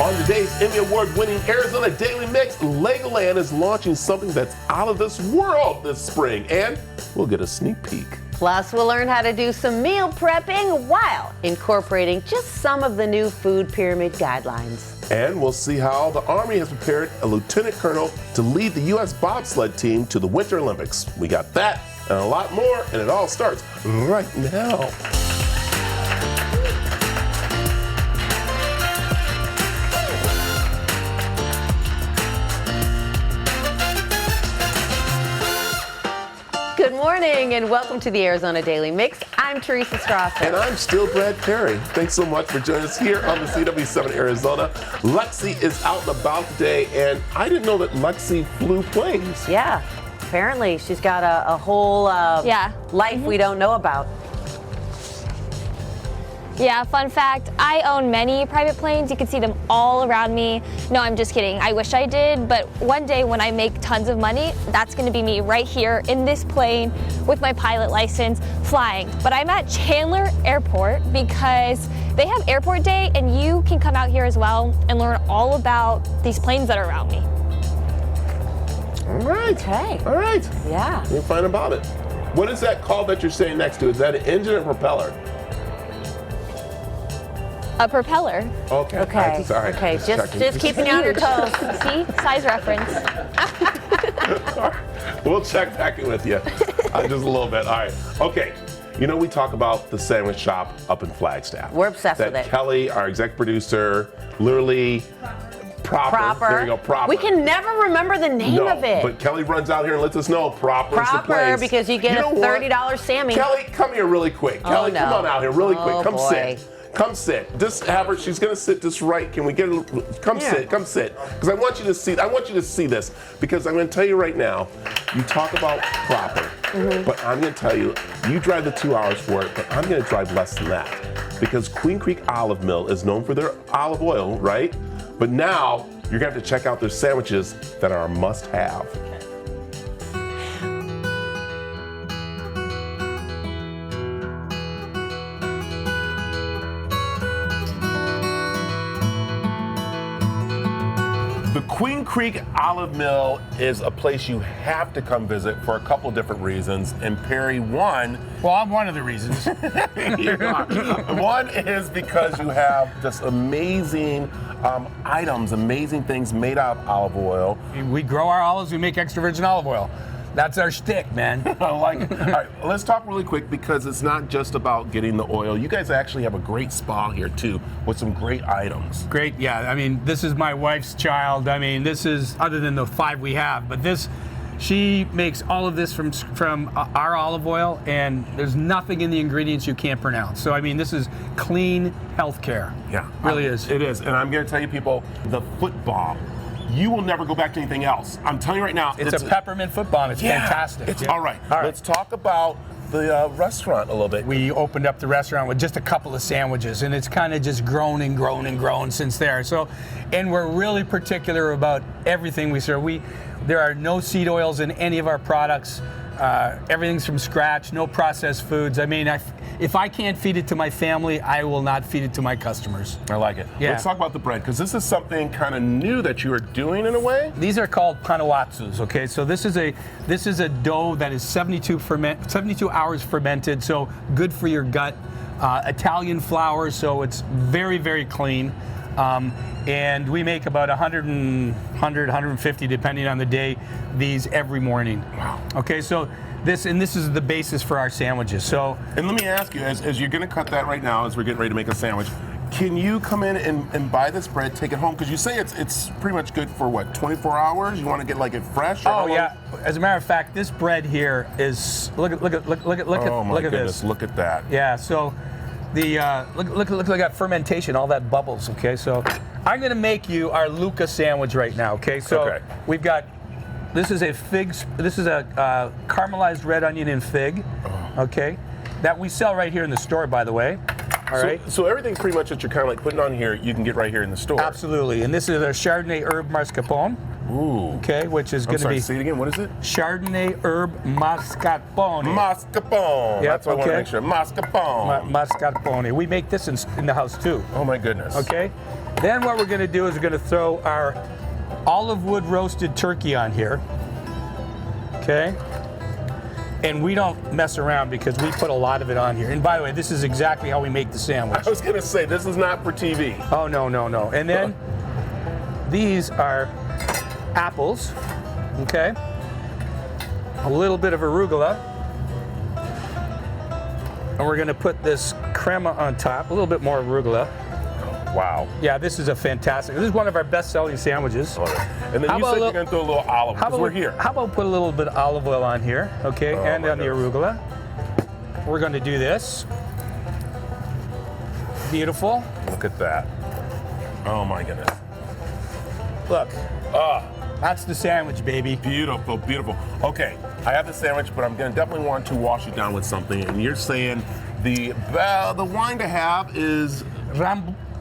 On today's Emmy Award-winning Arizona Daily Mix, Legoland is launching something that's out of this world this spring, and we'll get a sneak peek. Plus, we'll learn how to do some meal prepping while incorporating just some of the new food pyramid guidelines. And we'll see how the Army has prepared a lieutenant colonel to lead the U.S. bobsled team to the Winter Olympics. We got that and a lot more, and it all starts right now. Good morning and welcome to the Arizona Daily Mix. I'm Teresa Strasser. And I'm still Brad Perry. Thanks so much for joining us here on the CW7 Arizona. Lexi is out and about today, and I didn't know that Lexi flew planes. Yeah, apparently she's got a whole life we don't know about. Yeah, fun fact, I own many private planes. You can see them all around me. No, I'm just kidding. I wish I did, but one day when I make tons of money, that's gonna be me right here in this plane with my pilot license flying. But I'm at Chandler Airport because they have airport day and you can come out here as well and learn all about these planes that are around me. All right. Okay. All right. Yeah. We'll find about it. What is that called that you're saying next to? Is that an engine or propeller? A propeller. Okay. Okay. Sorry. Okay. Just keeping you on your toes. See? Size reference. We'll check back in with you just a little bit. All right. Okay. You know, we talk about the sandwich shop up in Flagstaff. We're obsessed with it. Kelly, our exec producer, literally proper. There you go, proper. We can never remember the name of it. But Kelly runs out here and lets us know proper is the place. Proper, because you get a $30 Sammy. Kelly, come here really quick. Kelly, come on out here really quick. Come sit. Come sit. Just have her. She's gonna sit just right. Can we get her? Come sit. Come sit. Because I want you to see. I want you to see this. Because I'm gonna tell you right now. You talk about proper, but I'm gonna tell you. You drive the 2 hours for it, but I'm gonna drive less than that. Because Queen Creek Olive Mill is known for their olive oil, right? But now you're gonna have to check out their sandwiches that are a must-have. The Queen Creek Olive Mill is a place you have to come visit for a couple different reasons. And Perry, one. Well, I'm one of the reasons. One is because you have just amazing items, amazing things made out of olive oil. We grow our olives, we make extra virgin olive oil. That's our shtick, man. I like it. All right, let's talk really quick because it's not just about getting the oil. You guys actually have a great spa here too with some great items. Great, yeah. I mean, this is my wife's child. I mean, this is, other than the 5 we have, but this, she makes all of this from our olive oil, and there's nothing in the ingredients you can't pronounce. So, I mean, this is clean healthcare. Yeah. Really is. It is. And I'm going to tell you people, the foot balm. You will never go back to anything else. I'm telling you right now. It's a peppermint foot balm. It's fantastic. All right. Let's talk about the restaurant a little bit. We opened up the restaurant with just a couple of sandwiches, and it's kind of just grown and grown and grown since there. So, and we're really particular about everything we serve. There are no seed oils in any of our products. Everything's from scratch, no processed foods. I mean, if I can't feed it to my family, I will not feed it to my customers. I like it. Yeah. Let's talk about the bread, because this is something kind of new that you are doing in a way. These are called panawatsus, okay? So this is a dough that is 72 hours fermented, so good for your gut. Italian flour, so it's very, very clean. And we make about 150, depending on the day, these every morning. Wow. Okay, so this is the basis for our sandwiches. So, and let me ask you, as you're going to cut that right now, as we're getting ready to make a sandwich, can you come in and buy this bread, take it home? Because you say it's pretty much good for what, 24 hours? You want to get like it fresh? Oh yeah. As a matter of fact, this bread here is look at this. Look at that. Yeah. So. Look at that fermentation, all that bubbles, okay? So I'm gonna make you our Luca sandwich right now, okay? So we've got, this is a caramelized red onion and fig, okay? That we sell right here in the store, by the way. All right. So everything pretty much that you're kind of like putting on here, you can get right here in the store. Absolutely. And this is a Chardonnay herb mascarpone. Ooh. Okay, which is going to be. Say it again. What is it? Chardonnay herb mascarpone. Mascarpone. Yep, That's what I want to make sure. Mascarpone. Mascarpone. We make this in the house too. Oh my goodness. Okay. Then what we're going to do is we're going to throw our olive wood roasted turkey on here. Okay. And we don't mess around because we put a lot of it on here. And by the way, this is exactly how we make the sandwich. I was going to say, this is not for TV. Oh, no. And then these are apples, okay? A little bit of arugula. And we're going to put this crema on top, a little bit more arugula. Wow. Yeah, this is this is one of our best-selling sandwiches. And then you said you're going to throw a little olive because we're here. How about put a little bit of olive oil on here, okay, and on the arugula. We're going to do this. Beautiful. Look at that. Oh my goodness. Look. That's the sandwich, baby. Beautiful, beautiful. Okay, I have the sandwich, but I'm going to definitely want to wash it down with something. And you're saying the wine to have is...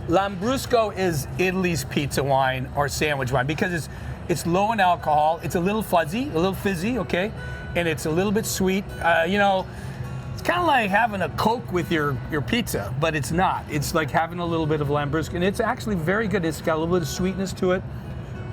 Lambrusco is Italy's pizza wine or sandwich wine because it's low in alcohol, it's a little fizzy, okay, and it's a little bit sweet. It's kind of like having a Coke with your pizza, but it's not. It's like having a little bit of Lambrusco, and it's actually very good. It's got a little bit of sweetness to it.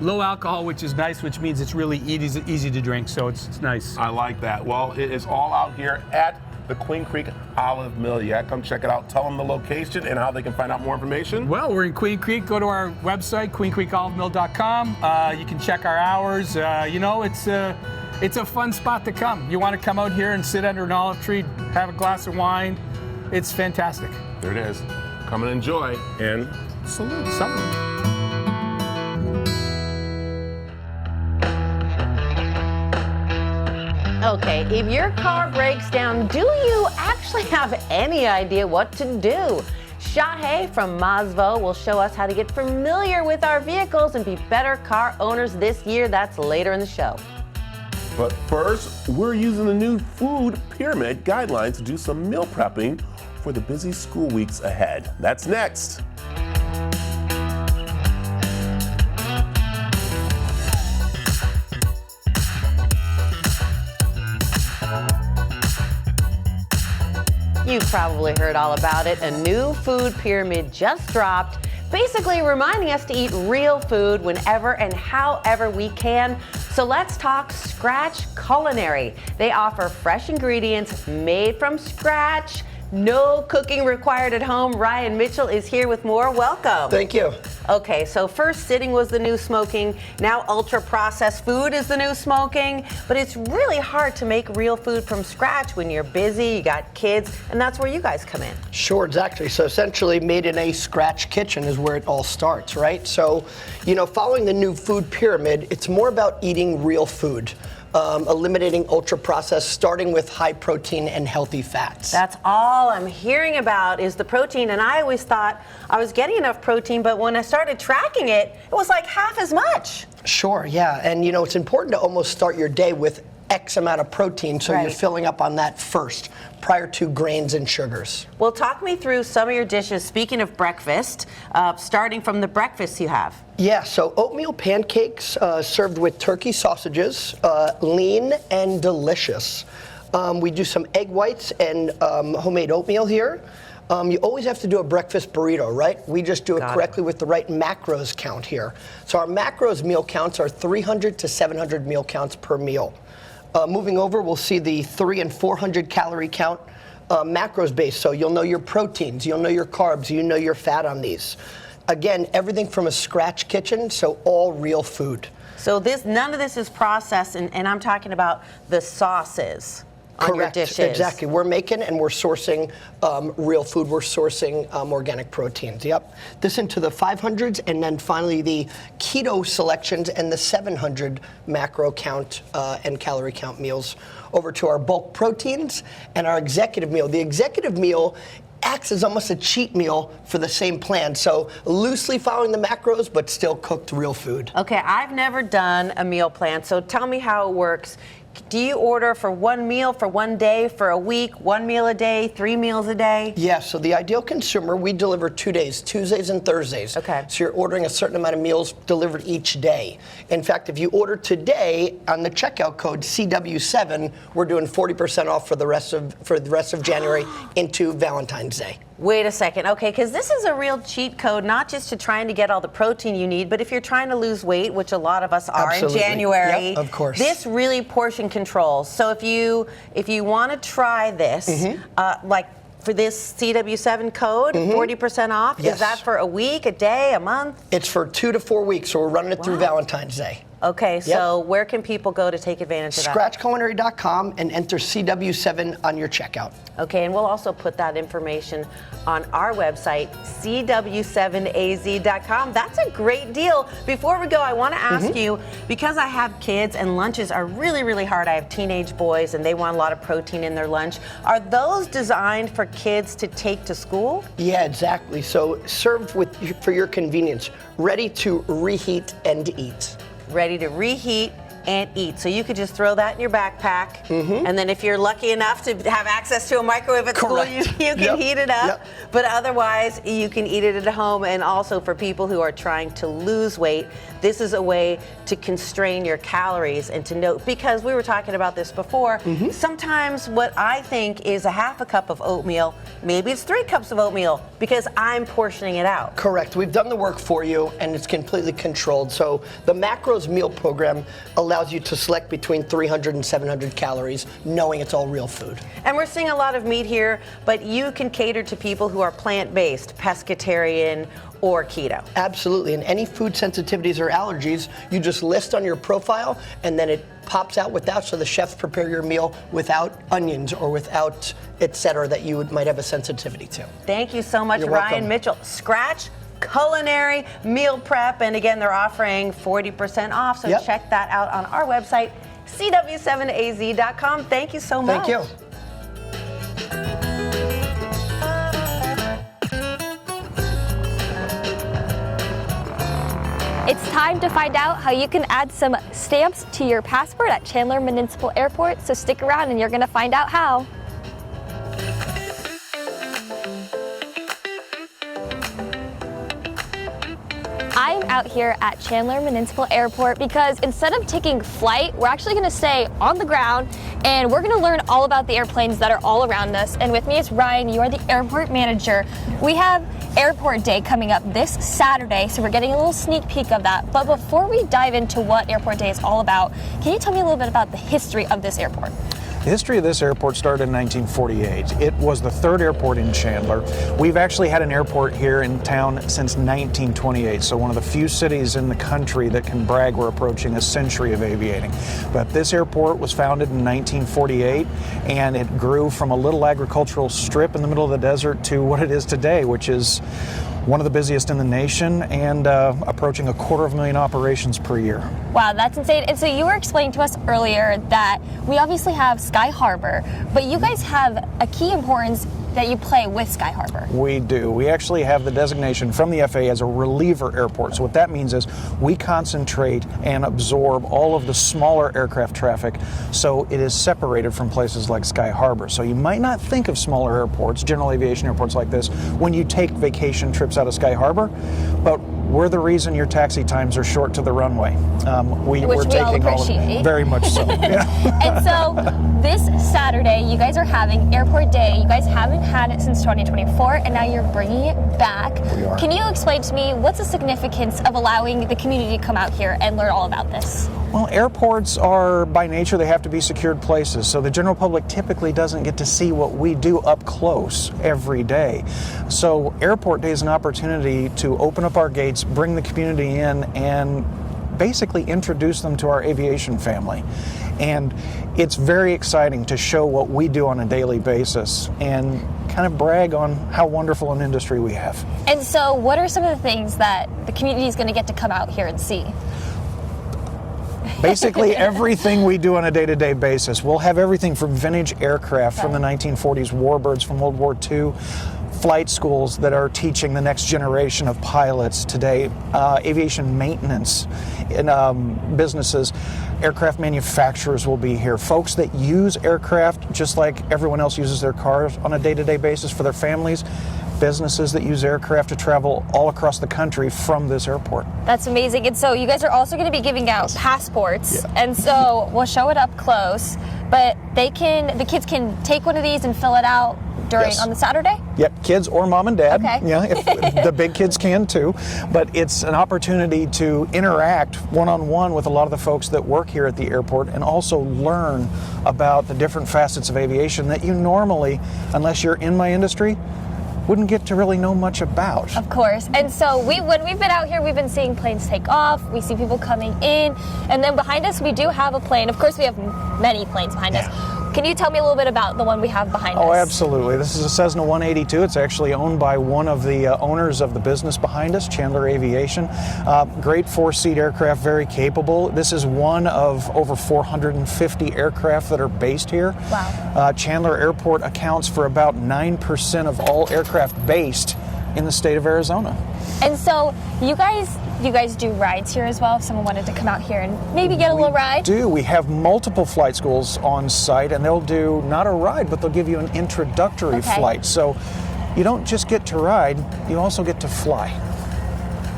Low alcohol, which is nice, which means it's really easy to drink, so it's nice. I like that. Well, it is all out here at the Queen Creek Olive Mill. Yeah, come check it out. Tell them the location and how they can find out more information. Well, we're in Queen Creek. Go to our website, queencreekolivemill.com. You can check our hours. It's a fun spot to come. You want to come out here and sit under an olive tree, have a glass of wine. It's fantastic. There it is. Come and enjoy and salute someone. Okay, if your car breaks down, do you actually have any idea what to do? Shahe from Mazvo will show us how to get familiar with our vehicles and be better car owners this year. That's later in the show. But first, we're using the new food pyramid guidelines to do some meal prepping for the busy school weeks ahead. That's next. You've probably heard all about it. A new food pyramid just dropped, basically reminding us to eat real food whenever and however we can. So let's talk Scratch Culinary. They offer fresh ingredients made from scratch. No cooking required at home. Ryan Mitchell is here with more. Welcome. Thank you. Okay, so first sitting was the new smoking. Now ultra-processed food is the new smoking. But it's really hard to make real food from scratch when you're busy, you got kids, and that's where you guys come in. Sure, exactly. So essentially made in a scratch kitchen is where it all starts, right? So, following the new food pyramid, it's more about eating real food. Eliminating ultra-processed, starting with high protein and healthy fats. That's all I'm hearing about is the protein, and I always thought I was getting enough protein, but when I started tracking it, it was like half as much. Sure, yeah, and it's important to almost start your day with X amount of protein, so you're filling up on that first, prior to grains and sugars. Well, talk me through some of your dishes, speaking of breakfast, starting from the breakfasts you have. Yeah, so oatmeal pancakes served with turkey sausages, lean and delicious. We do some egg whites and homemade oatmeal here. You always have to do a breakfast burrito, right? We just do it correctly with the right macros count here. So our macros meal counts are 300 to 700 meal counts per meal. Moving over, we'll see the 300 and 400 calorie count macros based. So you'll know your proteins, you'll know your carbs, you know your fat on these. Again, everything from a scratch kitchen, so all real food. So none of this is processed, and I'm talking about the sauces on your dishes. Exactly. We're making and we're sourcing real food. We're sourcing organic proteins. Yep. This into the 500s, and then finally the keto selections and the 700 macro count and calorie count meals over to our bulk proteins and our executive meal. The executive meal acts as almost a cheat meal for the same plan. So loosely following the macros, but still cooked real food. Okay, I've never done a meal plan, so tell me how it works. Do you order for one meal, for one day, for a week, 1 meal a day, 3 meals a day? Yeah, so the ideal consumer, we deliver 2 days, Tuesdays and Thursdays. Okay. So you're ordering a certain amount of meals delivered each day. In fact, if you order today on the checkout code CW7, we're doing 40% off for the rest of January into Valentine's Day. Wait a second. Okay, because this is a real cheat code, not just to trying to get all the protein you need, but if you're trying to lose weight, which a lot of us are Absolutely. in January, Yep, of course. This really portion controls. So if you want to try this, like for this CW7 code, 40% off, Yes. is that for a week, a day, a month? It's for 2 to 4 weeks, so we're running it through Valentine's Day. Okay, so where can people go to take advantage of that? Scratchculinary.com and enter CW7 on your checkout. Okay, and we'll also put that information on our website, cw7az.com. That's a great deal. Before we go, I want to ask you, because I have kids and lunches are really, really hard. I have teenage boys and they want a lot of protein in their lunch. Are those designed for kids to take to school? Yeah, exactly. So served for your convenience, ready to reheat and eat. Ready to reheat and eat. So you could just throw that in your backpack, and then if you're lucky enough to have access to a microwave at school, you can heat it up. But otherwise, you can eat it at home. And also for people who are trying to lose weight, this is a way to constrain your calories and to know, because we were talking about this before, sometimes what I think is a half a cup of oatmeal, maybe it's 3 cups of oatmeal because I'm portioning it out. Correct. We've done the work for you, and it's completely controlled. So the Macros meal program allows you to select between 300 and 700 calories, knowing it's all real food. And we're seeing a lot of meat here, but you can cater to people who are plant-based, pescatarian, or keto. Absolutely. And any food sensitivities or allergies, you just list on your profile, and then it pops out without, so the chefs prepare your meal without onions or without et cetera that you might have a sensitivity to. Thank you so much, You're Ryan welcome. Mitchell. Scratch Culinary Meal Prep, and again, they're offering 40% off, so check that out on our website, cw7az.com. Thank you so much. Thank you. It's time to find out how you can add some stamps to your passport at Chandler Municipal Airport, so stick around and you're going to find out how. I'm out here at Chandler Municipal Airport because instead of taking flight, we're actually going to stay on the ground and we're going to learn all about the airplanes that are all around us. And with me is Ryan, you are the airport manager. We have Airport Day coming up this Saturday, so we're getting a little sneak peek of that. But before we dive into what Airport Day is all about, can you tell me a little bit about the history of this airport? The history of this airport started in 1948. It was the 3rd airport in Chandler. We've actually had an airport here in town since 1928, so one of the few cities in the country that can brag we're approaching a century of aviating. But this airport was founded in 1948, and it grew from a little agricultural strip in the middle of the desert to what it is today, which is one of the busiest in the nation and approaching 250,000 operations per year. Wow, that's insane. And so you were explaining to us earlier that we obviously have Sky Harbor, but you guys have a key importance that you play with Sky Harbor. We do. We actually have the designation from the FAA as a reliever airport. So what that means is we concentrate and absorb all of the smaller aircraft traffic, so it is separated from places like Sky Harbor. So you might not think of smaller airports, general aviation airports like this, when you take vacation trips out of Sky Harbor, but we're the reason your taxi times are short to the runway. Which we all appreciate. Very much so. Yeah. And so this Saturday, you guys are having Airport Day. You guys haven't had it since 2024, and now you're bringing it back. We are. Can you explain to me what's the significance of allowing the community to come out here and learn all about this? Well, airports are, by nature, they have to be secured places, so the general public typically doesn't get to see what we do up close every day. So Airport Day is an opportunity to open up our gates, bring the community in, and basically introduce them to our aviation family. And it's very exciting to show what we do on a daily basis and kind of brag on how wonderful an industry we have. And so what are some of the things that the community is going to get to come out here and see? Basically everything we do on a day-to-day basis. We'll have everything from vintage aircraft from the 1940s, warbirds from World War II, flight schools that are teaching the next generation of pilots today, aviation maintenance in businesses, aircraft manufacturers will be here, folks that use aircraft just like everyone else uses their cars on a day-to-day basis for their families, businesses that use aircraft to travel all across the country from this airport. That's amazing. And so you guys are also going to be giving out passports. Yeah. And so we'll show it up close, but the kids can take one of these and fill it out on the Saturday? Yep, kids or mom and dad. Okay. Yeah, if the big kids can too. But it's an opportunity to interact one-on-one with a lot of the folks that work here at the airport and also learn about the different facets of aviation that you normally, unless you're in my industry, wouldn't get to really know much about. Of course. And so when we've been out here, we've been seeing planes take off. We see people coming in. And then behind us, we do have a plane. Of course, we have many planes behind us. Can you tell me a little bit about the one we have behind us? Oh, absolutely. This is a Cessna 182. It's actually owned by one of the owners of the business behind us, Chandler Aviation. Great 4-seat aircraft, very capable. This is one of over 450 aircraft that are based here. Wow. Chandler Airport accounts for about 9% of all aircraft based in the state of Arizona. And so you guys do rides here as well if someone wanted to come out here and maybe get a little ride? We have multiple flight schools on site, and they'll do not a ride, but they'll give you an introductory flight. So you don't just get to ride, you also get to fly.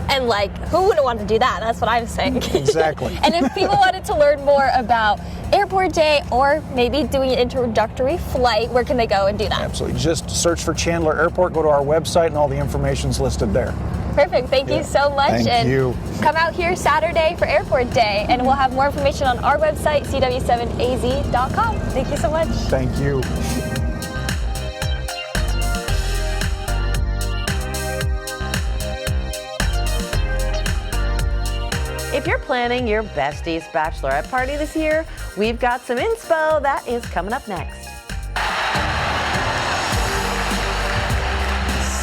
And who wouldn't want to do that? That's what I'm saying. Exactly. And if people wanted to learn more about Airport Day or maybe doing an introductory flight, where can they go and do that? Absolutely. Just search for Chandler Airport, go to our website, and all the information's listed there. Perfect. Thank you so much. Thank you. Come out here Saturday for Airport Day, and we'll have more information on our website, cw7az.com. Thank you so much. Thank you. If you're planning your besties bachelorette party this year, we've got some inspo that is coming up next.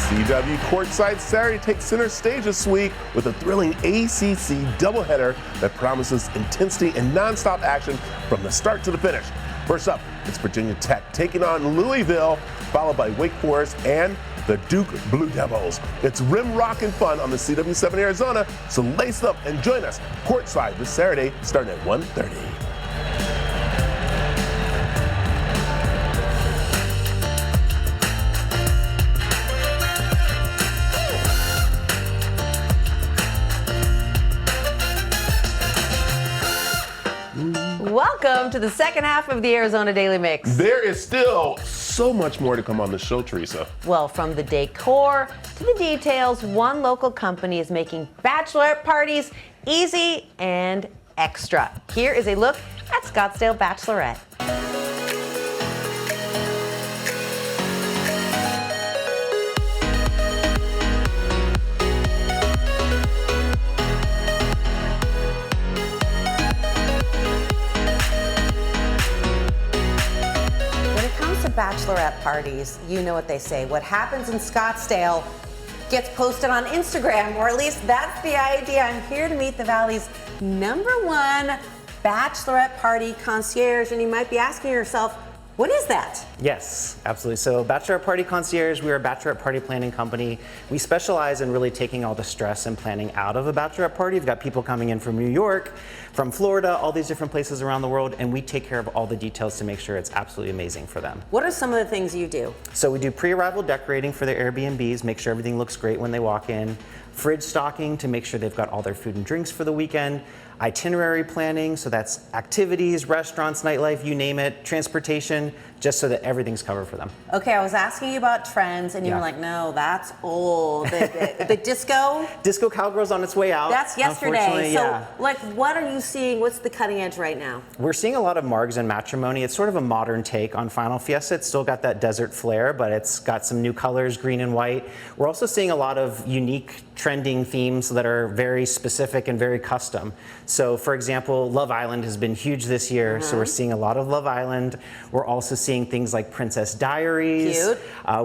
CW Courtside Saturday takes center stage this week with a thrilling ACC doubleheader that promises intensity and nonstop action from the start to the finish. First up, it's Virginia Tech taking on Louisville, followed by Wake Forest and the Duke Blue Devils. It's rim rockin' fun on the CW7 Arizona, so lace up and join us courtside this Saturday starting at 1:30. Welcome to the second half of the Arizona Daily Mix. There is still so much more to come on the show, Teresa. Well, from the decor to the details, one local company is making bachelorette parties easy and extra. Here is a look at Scottsdale Bachelorette. Bachelorette parties, you know what they say. What happens in Scottsdale gets posted on Instagram, or at least that's the idea. I'm here to meet the Valley's #1 bachelorette party concierge, and you might be asking yourself, what is that? Yes, absolutely. So Bachelorette Party Concierge, we're a bachelorette party planning company. We specialize in really taking all the stress and planning out of a bachelorette party. We've got people coming in from New York, from Florida, all these different places around the world, and we take care of all the details to make sure it's absolutely amazing for them. What are some of the things you do? So we do pre-arrival decorating for their Airbnbs, make sure everything looks great when they walk in, fridge stocking to make sure they've got all their food and drinks for the weekend, itinerary planning, so that's activities, restaurants, nightlife, you name it, transportation, just so that everything's covered for them. Okay, I was asking you about trends, and you were like, no, that's old. The disco? Disco cowgirl's on its way out. That's yesterday. So, yeah. What are you seeing? What's the cutting edge right now? We're seeing a lot of margs and matrimony. It's sort of a modern take on Final Fiesta. It's still got that desert flair, but it's got some new colors, green and white. We're also seeing a lot of unique, trending themes that are very specific and very custom. So, for example, Love Island has been huge this year, so we're seeing a lot of Love Island. We're also seeing things like Princess Diaries. Cute.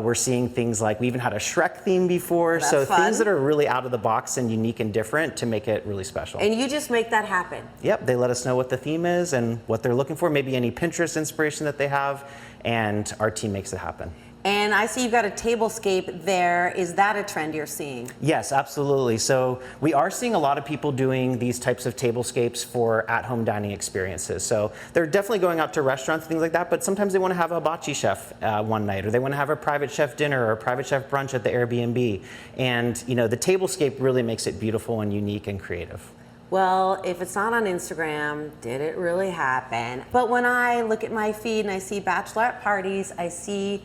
We're seeing things like, we even had a Shrek theme before. That's so fun. Things that are really out of the box and unique and different to make it really special. And you just make that happen. Yep, they let us know what the theme is and what they're looking for, maybe any Pinterest inspiration that they have, and our team makes it happen. And I see you've got a tablescape there. Is that a trend you're seeing? Yes, absolutely. So we are seeing a lot of people doing these types of tablescapes for at-home dining experiences. So they're definitely going out to restaurants and things like that, but sometimes they want to have a hibachi chef one night, or they want to have a private chef dinner or a private chef brunch at the Airbnb. And the tablescape really makes it beautiful and unique and creative. Well, if it's not on Instagram, did it really happen? But when I look at my feed and I see bachelorette parties, I see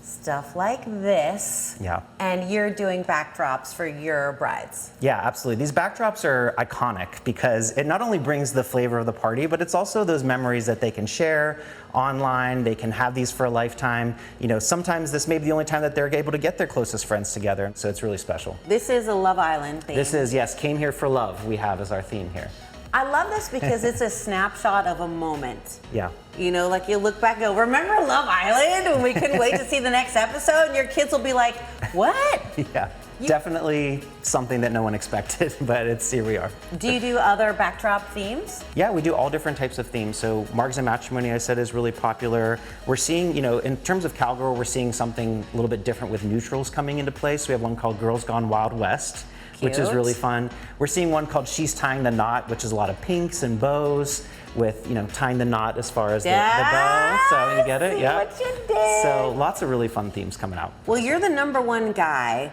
stuff like this. Yeah. And you're doing backdrops for your brides. Yeah, absolutely. These backdrops are iconic because it not only brings the flavor of the party, but it's also those memories that they can share online. They can have these for a lifetime. Sometimes this may be the only time that they're able to get their closest friends together, so it's really special. This is a Love Island theme. This is, yes, Came Here for Love we have as our theme here. I love this because it's a snapshot of a moment. Yeah. Like you look back and go, remember Love Island when we couldn't wait to see the next episode? And your kids will be like, what? Yeah, definitely something that no one expected, but here we are. Do you do other backdrop themes? Yeah, we do all different types of themes. So Margs and Matrimony, I said, is really popular. We're seeing, in terms of cowgirl, we're seeing something a little bit different with neutrals coming into place. We have one called Girls Gone Wild West, which is really fun. We're seeing one called She's Tying the Knot, which is a lot of pinks and bows with, tying the knot as far as the bow. So you get it? Yeah. What you did. So lots of really fun themes coming out. Well, you're the #1 guy.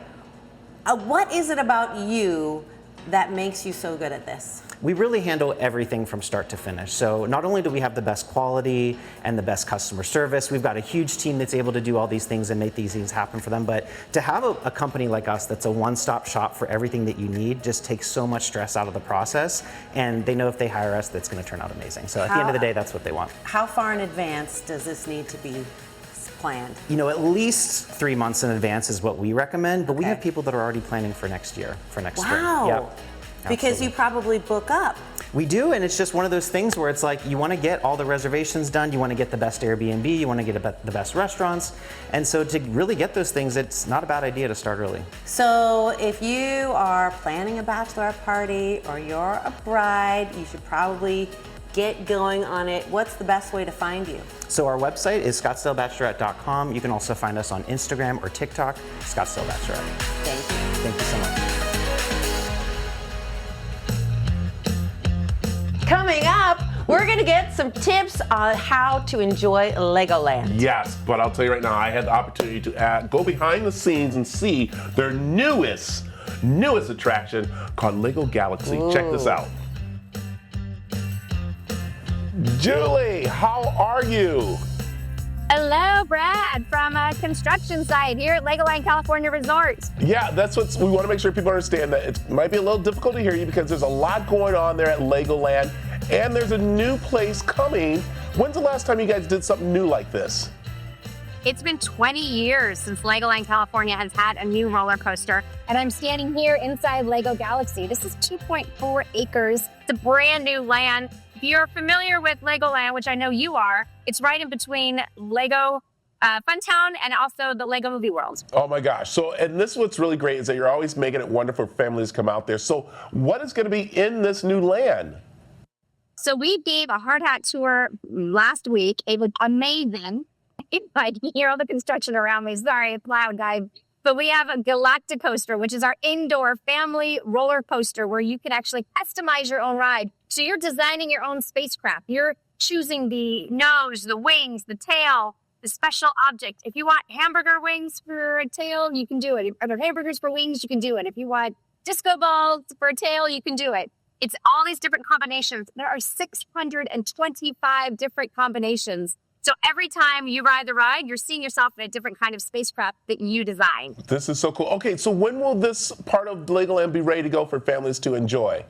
What is it about you that makes you so good at this? We really handle everything from start to finish. So not only do we have the best quality and the best customer service, we've got a huge team that's able to do all these things and make these things happen for them. But to have a company like us that's a one-stop shop for everything that you need just takes so much stress out of the process. And they know if they hire us, that's going to turn out amazing. So at the end of the day, that's what they want. How far in advance does this need to be planned? At least 3 months in advance is what we recommend, but we have people that are already planning for next year, for next spring. Wow. Yep. Because Absolutely. you probably book up. We do, and it's just one of those things where it's like you want to get all the reservations done, you want to get the best Airbnb, you want to get the best restaurants, and so to really get those things, it's not a bad idea to start early. So if you are planning a bachelorette party or you're a bride, you should probably get going on it. What's the best way to find you? So our website is scottsdalebachelorette.com. You can also find us on Instagram or TikTok, Scottsdale Bachelorette. Thank you. Thank you so much. Coming up, we're going to get some tips on how to enjoy Legoland. Yes, but I'll tell you right now, I had the opportunity to go behind the scenes and see their newest attraction called Lego Galaxy. Ooh. Check this out. Julie, how are you? Hello, Brad, from a construction site here at Legoland California Resort. Yeah, that's what we want to make sure people understand, that it might be a little difficult to hear you because there's a lot going on there at Legoland, and there's a new place coming. When's the last time you guys did something new like this? It's been 20 years since Legoland California has had a new roller coaster, and I'm standing here inside Lego Galaxy. This is 2.4 acres. It's a brand new land. If you're familiar with Legoland, which I know you are, it's right in between Lego Funtown and also the Lego Movie World. Oh my gosh. So, and this what's really great is that you're always making it wonderful for families to come out there. So what is going to be in this new land? So we gave a hard hat tour last week. It was amazing. I can hear all the construction around me. Sorry, it's loud, guys. But we have a Galacticoaster, which is our indoor family roller coaster where you can actually customize your own ride. So you're designing your own spacecraft. You're choosing the nose, the wings, the tail, the special object. If you want hamburger wings for a tail, you can do it. If there are hamburgers for wings, you can do it. If you want disco balls for a tail, you can do it. It's all these different combinations. There are 625 different combinations. So every time you ride the ride, you're seeing yourself in a different kind of spacecraft that you designed. This is so cool. Okay, so when will this part of Legoland be ready to go for families to enjoy?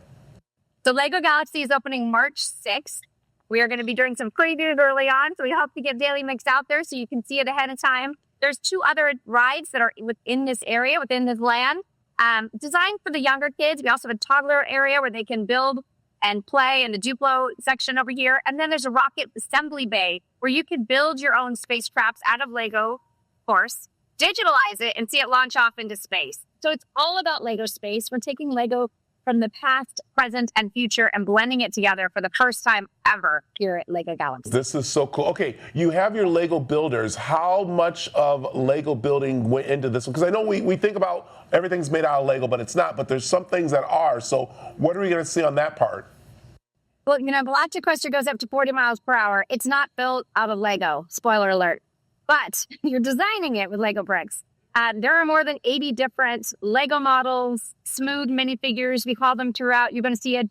So Lego Galaxy is opening March 6th. We are going to be doing some previews early on, so we hope to get Daily Mix out there so you can see it ahead of time. There's 2 other rides that are within this area, within this land, designed for the younger kids. We also have a toddler area where they can build and play in the Duplo section over here. And then there's a rocket assembly bay where you can build your own spacecrafts out of Lego, of course, digitalize it, and see it launch off into space. So it's all about Lego space. We're taking Lego from the past, present, and future and blending it together for the first time ever here at Lego Galaxy. This is so cool. Okay, you have your Lego builders. How much of Lego building went into this? Because I know we think about everything's made out of Lego, but it's not. But there's some things that are. So what are we going to see on that part? Well, Galacticoaster goes up to 40 miles per hour. It's not built out of Lego, spoiler alert, but you're designing it with Lego bricks. There are more than 80 different Lego models, smooth minifigures, we call them throughout. You're going to see a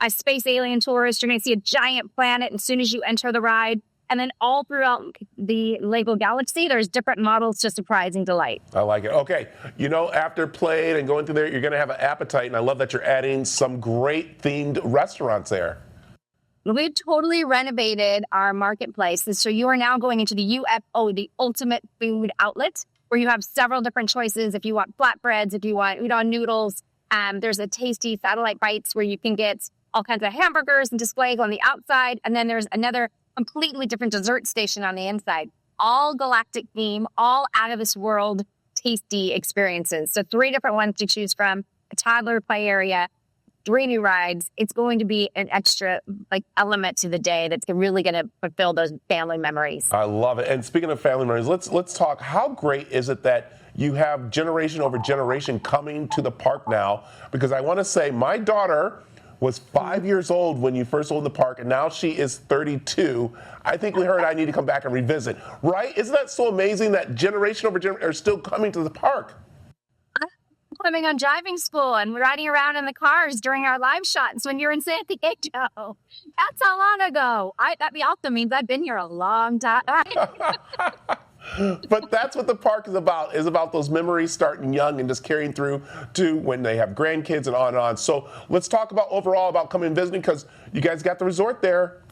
space alien tourist. You're going to see a giant planet as soon as you enter the ride. And then all throughout the Lego Galaxy, there's different models to surprising delight. I like it. Okay, after playing and going through there, you're going to have an appetite, and I love that you're adding some great themed restaurants there. We've totally renovated our marketplace. So you are now going into the UFO, the Ultimate Food Outlet, where you have several different choices. If you want flatbreads, if you want udon noodles, there's a tasty satellite bites where you can get all kinds of hamburgers and displays on the outside. And then there's another completely different dessert station on the inside. All galactic theme, all out of this world tasty experiences. So 3 different ones to choose from, a toddler play area, 3 new rides. It's going to be an extra element to the day that's really going to fulfill those family memories. I love it. And speaking of family memories, let's talk. How great is it that you have generation over generation coming to the park now? Because I want to say my daughter was 5 years old when you first opened the park, and now she is 32. I think with her and I need to come back and revisit. Right? Isn't that so amazing that generation over generation are still coming to the park? Coming on driving school and riding around in the cars during our live shots when you're in San Diego. That's how long ago. That also means I've been here a long time. But that's what the park is about those memories starting young and just carrying through to when they have grandkids and on and on. So let's talk about overall about coming and visiting, because you guys got the resort there.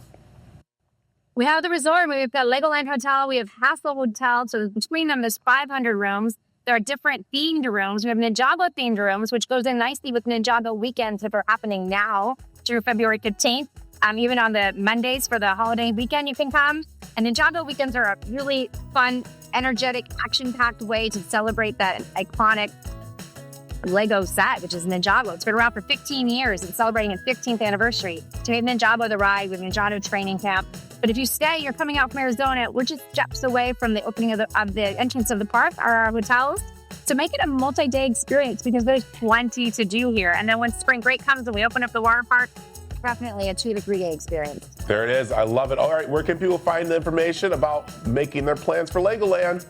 We have the resort. We've got Legoland Hotel. We have Hassel Hotel. So between them, there's 500 rooms. There are different themed rooms. We have Ninjago themed rooms, which goes in nicely with Ninjago weekends that are happening now through February 15th. Even on the Mondays for the holiday weekend, you can come. And Ninjago weekends are a really fun, energetic, action-packed way to celebrate that iconic Lego set, which is Ninjago. It's been around for 15 years. It's celebrating its 15th anniversary. So we have Ninjago the ride with Ninjago training camp. But if you stay, you're coming out from Arizona, we're just steps away from the opening of the entrance of the park, our hotels. So make it a multi-day experience, because there's plenty to do here. And then when spring break comes and we open up the water park, definitely a 2 to 3 day experience. There it is. I love it. All right, where can people find the information about making their plans for Legoland?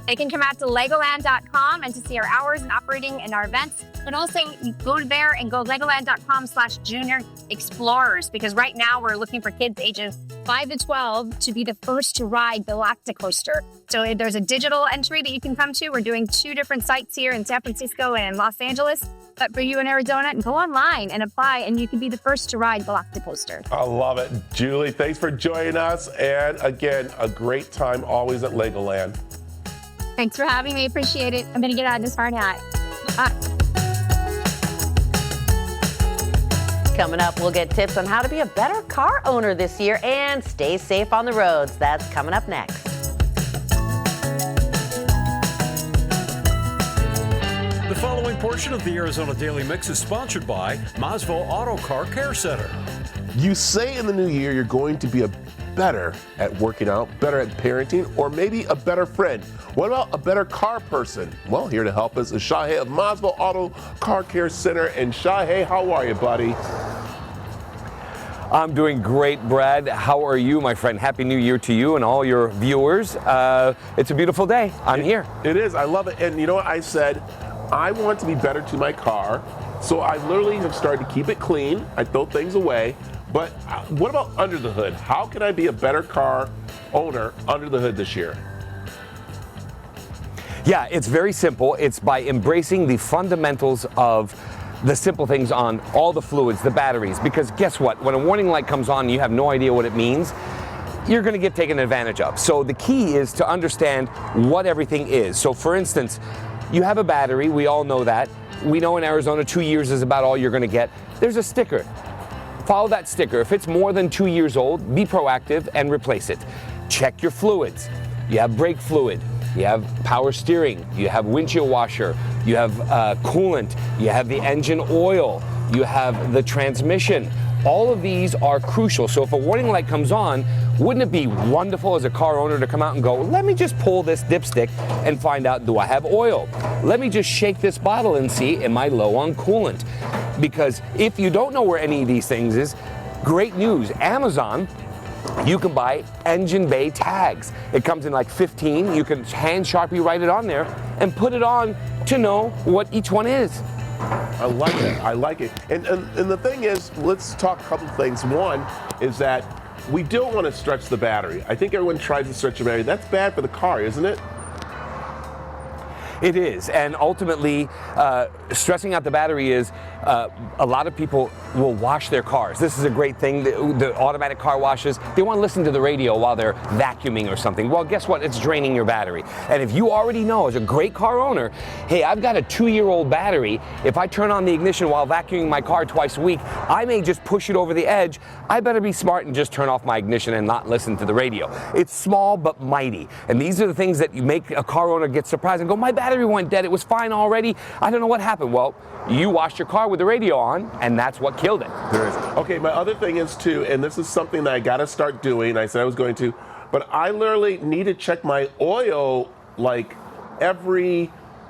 They can come out to Legoland.com and to see our hours and operating and our events. But also go there and go Legoland.com/Junior Explorers, because right now we're looking for kids ages 5 to 12 to be the first to ride Galacticoaster. So there's a digital entry that you can come to. We're doing 2 different sites here in San Francisco and in Los Angeles. But for you in Arizona, go online and apply, and you can be the first to ride Galacticoaster. I love it. Julie, thanks for joining us. And again, a great time always at Legoland. Thanks for having me. Appreciate it. I'm going to get out of this hard hat. Coming up, we'll get tips on how to be a better car owner this year and stay safe on the roads. That's coming up next. The following portion of the Arizona Daily Mix is sponsored by Maasville Auto Car Care Center. You say in the new year you're going to be better at working out, better at parenting, or maybe a better friend. What about a better car person? Well, here to help us is Shahei of Maasville Auto Car Care Center. And Shahei, how are you, buddy? I'm doing great, Brad. How are you, my friend? Happy New Year to you and all your viewers. It's a beautiful day. I'm here. It is. I love it. And you know what I said? I want to be better to my car. So I literally have started to keep it clean. I throw things away. But what about under the hood? How can I be a better car owner under the hood this year? Yeah, it's very simple. It's by embracing the fundamentals of the simple things on all the fluids, the batteries. Because guess what? When a warning light comes on and you have no idea what it means, you're going to get taken advantage of. So the key is to understand what everything is. So for instance, you have a battery. We all know that. We know in Arizona 2 years is about all you're going to get. There's a sticker. Follow that sticker. If it's more than 2 years old, be proactive and replace it. Check your fluids. You have brake fluid. You have power steering. You have windshield washer. you have coolant, you have the engine oil, you have the transmission. All of these are crucial. So if a warning light comes on, wouldn't it be wonderful as a car owner to come out and go, let me just pull this dipstick and find out, do I have oil? Let me just shake this bottle and see, am I low on coolant? Because if you don't know where any of these things is, great news, Amazon, you can buy engine bay tags. It comes in like 15. You can hand Sharpie write it on there and put it on to know what each one is. I like it. I like it. And the thing is, let's talk a couple things. One is that we don't want to stretch the battery. I think everyone tries to stretch the battery. That's bad for the car, isn't it? It is, and ultimately, stressing out the battery is a lot of people will wash their cars. This is a great thing, the automatic car washes. They want to listen to the radio while they're vacuuming or something. Well, guess what? It's draining your battery. And if you already know, as a great car owner, hey, I've got a 2-year-old battery. If I turn on the ignition while vacuuming my car twice a week, I may just push it over the edge. I better be smart and just turn off my ignition and not listen to the radio. It's small but mighty. And these are the things that you make a car owner get surprised and go, my battery went dead. It was fine already. I don't know what happened. Well, you washed your car with the radio on, and that's what killed it. There is. Okay, my other thing is too, and this is something that I got to start doing. I said I was going to, but I literally need to check my oil like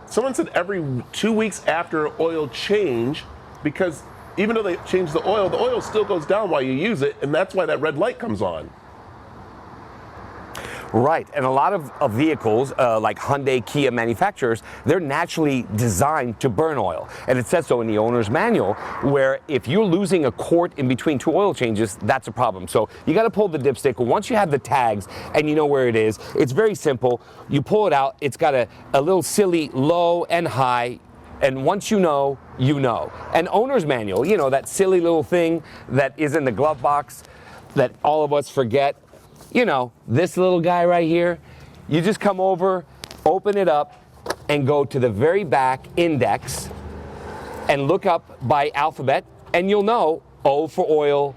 someone said every 2 weeks after oil change, because even though they change the oil still goes down while you use it, and that's why that red light comes on. Right, and a lot of vehicles, like Hyundai, Kia manufacturers, they're naturally designed to burn oil. And it says so in the owner's manual, where if you're losing a quart in between 2 oil changes, that's a problem. So you gotta pull the dipstick. Once you have the tags and you know where it is, it's very simple. You pull it out, it's got a little silly low and high, and once you know, you know. An owner's manual, you know, that silly little thing that is in the glove box that all of us forget. You know, this little guy right here, you just come over, open it up, and go to the very back index and look up by alphabet, and you'll know O for oil,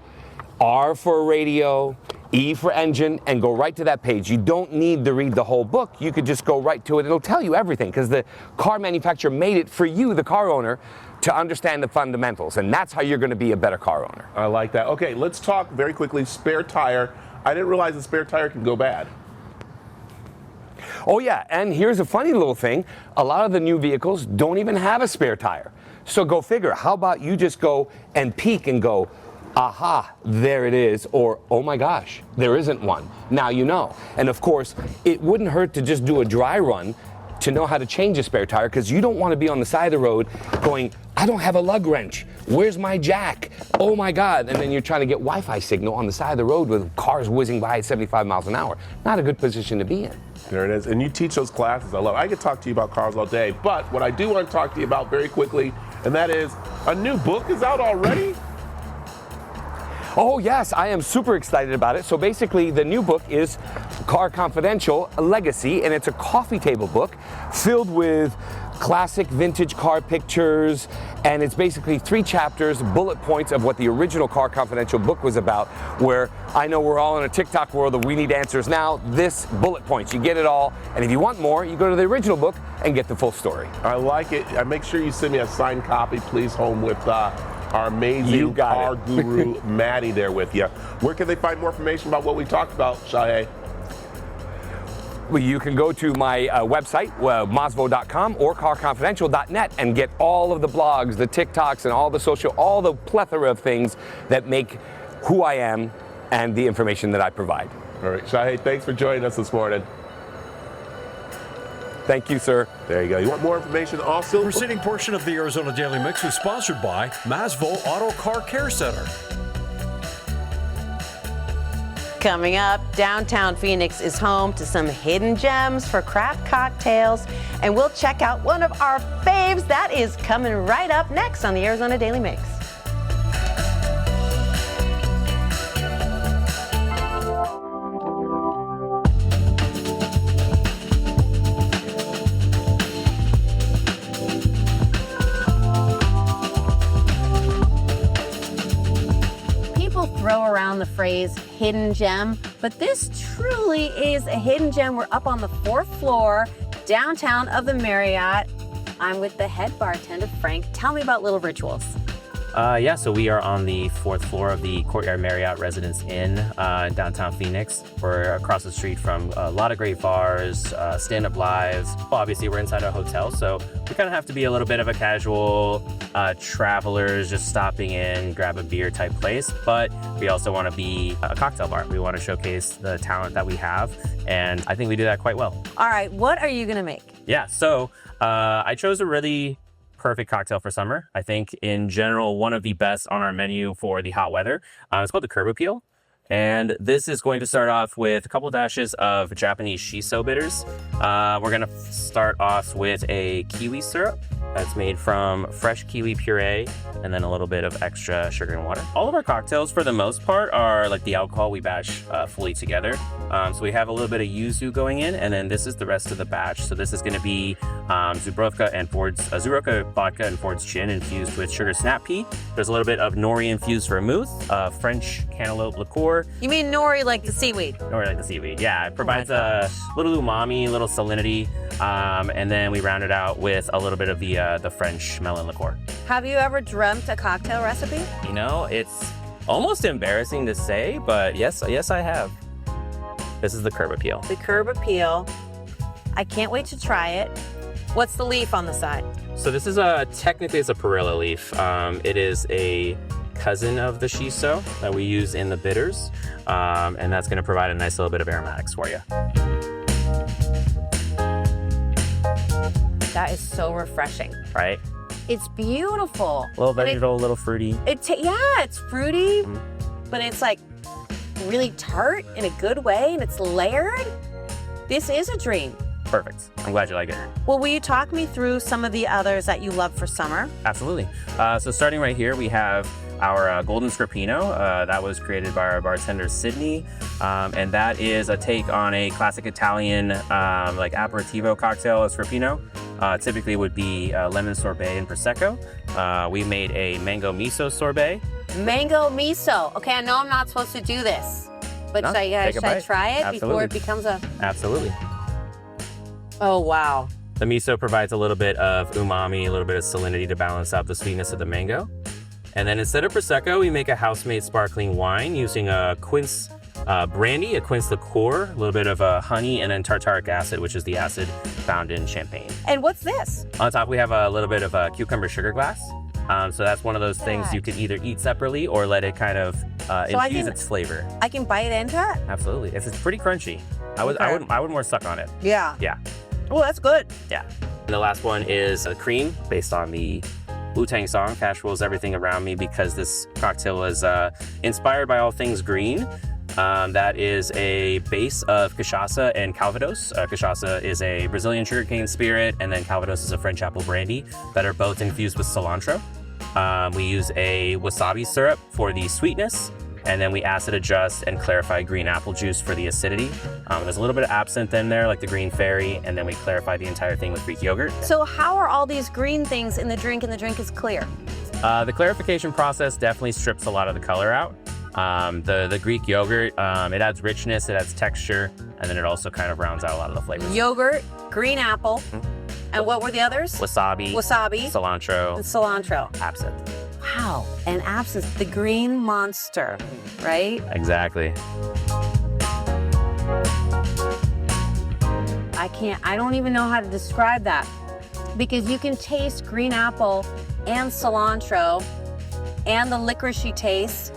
R for radio, E for engine, and go right to that page. You don't need to read the whole book. You could just go right to it. It'll tell you everything, because the car manufacturer made it for you, the car owner, to understand the fundamentals, and that's how you're going to be a better car owner. I like that. Okay, let's talk very quickly, spare tire. I didn't realize the spare tire can go bad. Oh yeah, and here's a funny little thing. A lot of the new vehicles don't even have a spare tire. So go figure, how about you just go and peek and go, aha, there it is, or oh my gosh, there isn't one. Now you know. And of course, it wouldn't hurt to just do a dry run to know how to change a spare tire, because you don't want to be on the side of the road going, I don't have a lug wrench. Where's my jack? Oh my God. And then you're trying to get Wi-Fi signal on the side of the road with cars whizzing by at 75 miles an hour. Not a good position to be in. There it is. And you teach those classes. I love it. I could talk to you about cars all day, but what I do want to talk to you about very quickly, and that is a new book is out already? Oh yes, I am super excited about it. So basically the new book is Car Confidential, a Legacy, and it's a coffee table book filled with classic vintage car pictures, and it's basically 3 chapters, bullet points of what the original Car Confidential book was about, where I know we're all in a TikTok world of we need answers now. This bullet points, you get it all, and if you want more, you go to the original book and get the full story. I like it. Make sure you send me a signed copy, please, home with our amazing car guru, Maddie, there with you. Where can they find more information about what we talked about, Shahey? Well, you can go to my website, mazvo.com or carconfidential.net, and get all of the blogs, the TikToks, and all the plethora of things that make who I am and the information that I provide. All right, Shahey, thanks for joining us this morning. Thank you, sir. There you go. You want more information also? The preceding portion of the Arizona Daily Mix was sponsored by Masvo Auto Car Care Center. Coming up, downtown Phoenix is home to some hidden gems for craft cocktails, and we'll check out one of our faves. That is coming right up next on the Arizona Daily Mix. Throw around the phrase hidden gem, but this truly is a hidden gem. We're up on the 4th floor downtown of the Marriott. I'm with the head bartender, Frank. Tell me about Little Rituals. Yeah, so we are on the 4th floor of the Courtyard Marriott Residence Inn in downtown Phoenix. We're across the street from a lot of great bars, stand-up lives. Obviously, we're inside a hotel, so we kind of have to be a little bit of a casual travelers, just stopping in, grab a beer type place. But we also want to be a cocktail bar. We want to showcase the talent that we have, and I think we do that quite well. All right, what are you gonna make? Yeah, so I chose a really perfect cocktail for summer. I think in general, one of the best on our menu for the hot weather. It's called the Curb Appeal. And this is going to start off with a couple dashes of Japanese shiso bitters. We're gonna start off with a kiwi syrup that's made from fresh kiwi puree and then a little bit of extra sugar and water. All of our cocktails, for the most part, are like the alcohol we batch fully together. So we have a little bit of yuzu going in, and then this is the rest of the batch. So this is gonna be Zubrowka vodka and Ford's gin infused with sugar snap pea. There's a little bit of nori infused vermouth, French cantaloupe liqueur. You mean nori like the seaweed? Nori like the seaweed, yeah. It provides a little umami, a little salinity, and then we round it out with a little bit of the French melon liqueur. Have you ever dreamt a cocktail recipe? You know, it's almost embarrassing to say, but yes, I have. This is the Curb Appeal. The Curb Appeal. I can't wait to try it. What's the leaf on the side? So this is technically it's a perilla leaf. It is a cousin of the shiso that we use in the bitters, and that's going to provide a nice little bit of aromatics for you. That is so refreshing. Right? It's beautiful. A little vegetal, a little fruity. It's fruity, but it's like really tart in a good way, and it's layered. This is a dream. Perfect. I'm glad you like it. Well, will you talk me through some of the others that you love for summer? Absolutely. So starting right here, we have our Golden Scrapino. That was created by our bartender, Sydney. And that is a take on a classic Italian like aperitivo cocktail, a Scrapino. Typically would be lemon sorbet and Prosecco. We made a mango miso sorbet. Mango miso. Okay, I know I'm not supposed to do this, but should I try it before it becomes a... Absolutely. Oh, wow. The miso provides a little bit of umami, a little bit of salinity to balance out the sweetness of the mango. And then instead of Prosecco, we make a house-made sparkling wine using a quince brandy, a quince liqueur, a little bit of honey, and then tartaric acid, which is the acid found in champagne. And what's this? On top, we have a little bit of a cucumber sugar glass. So that's one of those things you can either eat separately or let it kind of infuse its flavor. I can bite into it? Absolutely. It's pretty crunchy. I would more suck on it. Yeah. Yeah. Well, that's good. Yeah. And the last one is a cream based on the Wu-Tang song, Cash Rules Everything Around Me, because this cocktail is inspired by all things green. That is a base of cachaça and calvados. Cachaça is a Brazilian sugarcane spirit, and then calvados is a French apple brandy that are both infused with cilantro. We use a wasabi syrup for the sweetness, and then we acid adjust and clarify green apple juice for the acidity. There's a little bit of absinthe in there, like the green fairy, and then we clarify the entire thing with Greek yogurt. So how are all these green things in the drink and the drink is clear? The clarification process definitely strips a lot of the color out. The Greek yogurt, it adds richness, it adds texture, and then it also kind of rounds out a lot of the flavors. Yogurt, green apple, and what were the others? Wasabi, cilantro, and cilantro, absinthe. Wow, and absinthe, the green monster, right? Exactly. I don't even know how to describe that, because you can taste green apple and cilantro and the licoricey taste,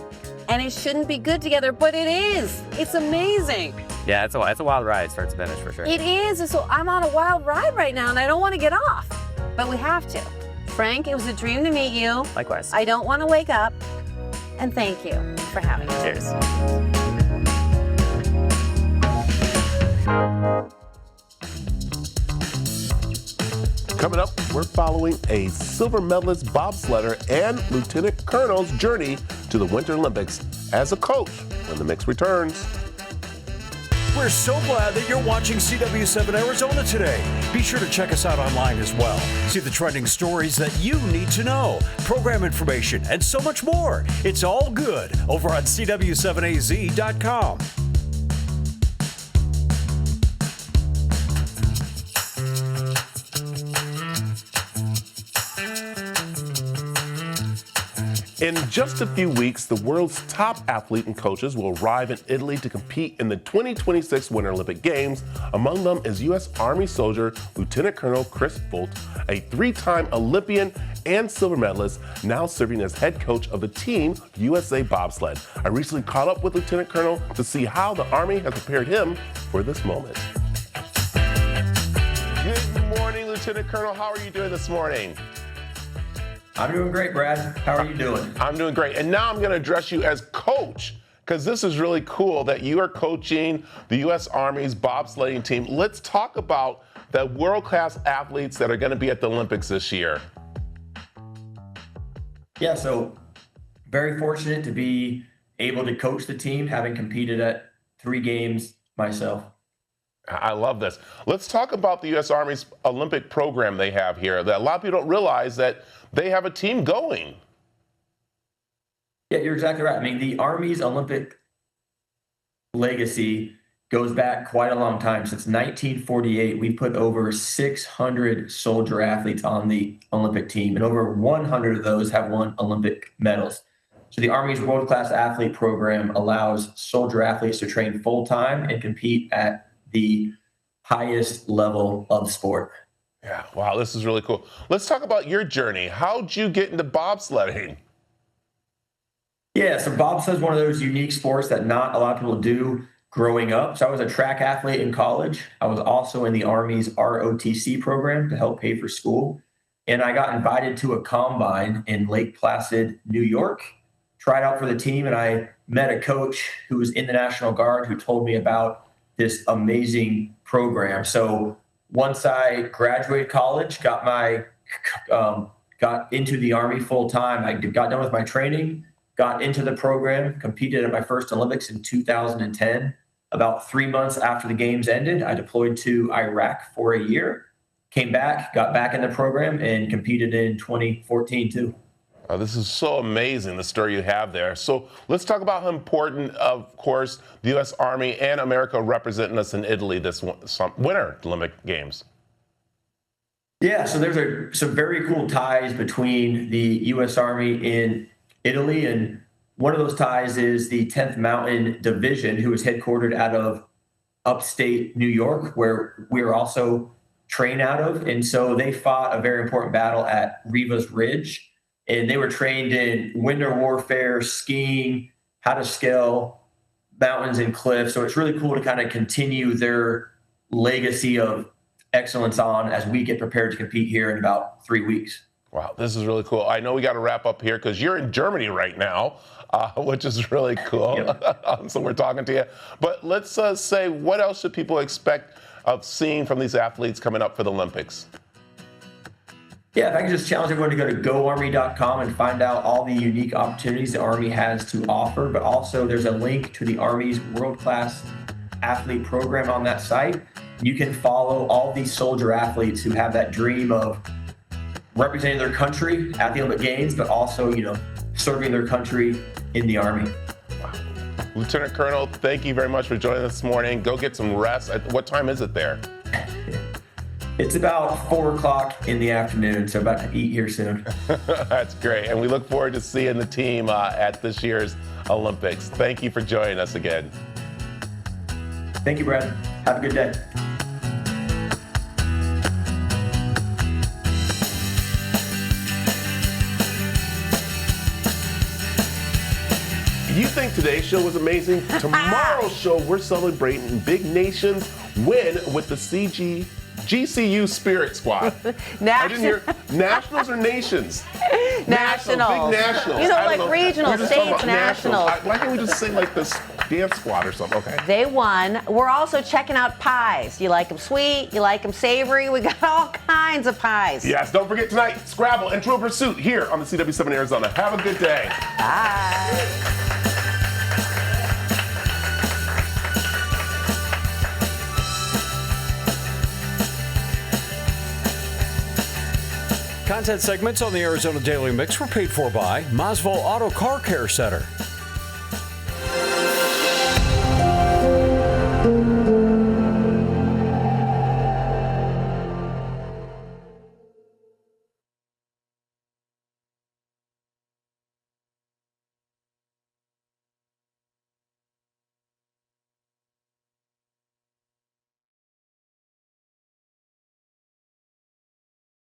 and it shouldn't be good together, but it is. It's amazing. Yeah, it's a wild ride, start to finish, for sure. It is, and so I'm on a wild ride right now, and I don't want to get off, but we have to. Frank, it was a dream to meet you. Likewise. I don't want to wake up, and thank you for having me. Cheers. Coming up, we're following a silver medalist bobsledder and lieutenant colonel's journey to the Winter Olympics as a coach when the mix returns. We're so glad that you're watching CW7 Arizona today. Be sure to check us out online as well. See the trending stories that you need to know, program information, and so much more. It's all good over on CW7AZ.com. In just a few weeks, the world's top athlete and coaches will arrive in Italy to compete in the 2026 Winter Olympic Games. Among them is U.S. Army soldier Lieutenant Colonel Chris Bolt, a 3-time Olympian and silver medalist, now serving as head coach of the Team USA Bobsled. I recently caught up with Lieutenant Colonel to see how the Army has prepared him for this moment. Good morning, Lieutenant Colonel. How are you doing this morning? I'm doing great, Brad. How are you doing? I'm doing great. And now I'm going to address you as coach, because this is really cool that you are coaching the U.S. Army's bobsledding team. Let's talk about the world-class athletes that are going to be at the Olympics this year. Yeah, so very fortunate to be able to coach the team, having competed at 3 games myself. I love this. Let's talk about the U.S. Army's Olympic program they have here. That a lot of people don't realize that they have a team going. Yeah, you're exactly right. I mean, the Army's Olympic legacy goes back quite a long time. Since 1948, we've put over 600 soldier athletes on the Olympic team, and over 100 of those have won Olympic medals. So the Army's world-class athlete program allows soldier athletes to train full-time and compete at the highest level of sport. Yeah, wow, this is really cool. Let's talk about your journey. How'd you get into bobsledding? Yeah, so bobsled is one of those unique sports that not a lot of people do growing up. So I was a track athlete in college. I was also in the Army's ROTC program to help pay for school. And I got invited to a combine in Lake Placid, New York, tried out for the team, and I met a coach who was in the National Guard who told me about this amazing program. So once I graduated college, got into the Army full time, I got done with my training, got into the program, competed at my first Olympics in 2010. About 3 months after the games ended, I deployed to Iraq for a year, came back, got back in the program, and competed in 2014 too. This is so amazing, the story you have there. So let's talk about how important, of course, the U.S. Army and America representing us in Italy this Winter Olympic Games. Yeah, so there's some very cool ties between the U.S. Army in Italy, and one of those ties is the 10th Mountain Division, who is headquartered out of upstate New York, where we're also trained out of. And so they fought a very important battle at Riva's Ridge. And they were trained in winter warfare, skiing, how to scale mountains and cliffs. So it's really cool to kind of continue their legacy of excellence on as we get prepared to compete here in about 3 weeks. Wow, this is really cool. I know we got to wrap up here because you're in Germany right now, which is really cool. Yep. So we're talking to you. But let's say, what else should people expect of seeing from these athletes coming up for the Olympics? Yeah, if I can just challenge everyone to go to goarmy.com and find out all the unique opportunities the Army has to offer, but also there's a link to the Army's world-class athlete program on that site. You can follow all these soldier athletes who have that dream of representing their country at the Olympic Games, but also, serving their country in the Army. Wow. Lieutenant Colonel, thank you very much for joining us this morning. Go get some rest. What time is it there? It's about 4 o'clock in the afternoon, so about to eat here soon. That's great. And we look forward to seeing the team at this year's Olympics. Thank you for joining us again. Thank you, Brad. Have a good day. You think today's show was amazing? Tomorrow's show, we're celebrating Big Nations win with the GCU Spirit Squad. I didn't hear nationals or nations? Nationals. Big nationals. You know, like regional, states, nationals. Why can't we just say like this dance squad or something? Okay. They won. We're also checking out pies. You like them sweet? You like them savory? We got all kinds of pies. Yes, don't forget tonight, Scrabble and Trivial Pursuit here on the CW7 Arizona. Have a good day. Bye. Content segments on the Arizona Daily Mix were paid for by Masvo Auto Car Care Center.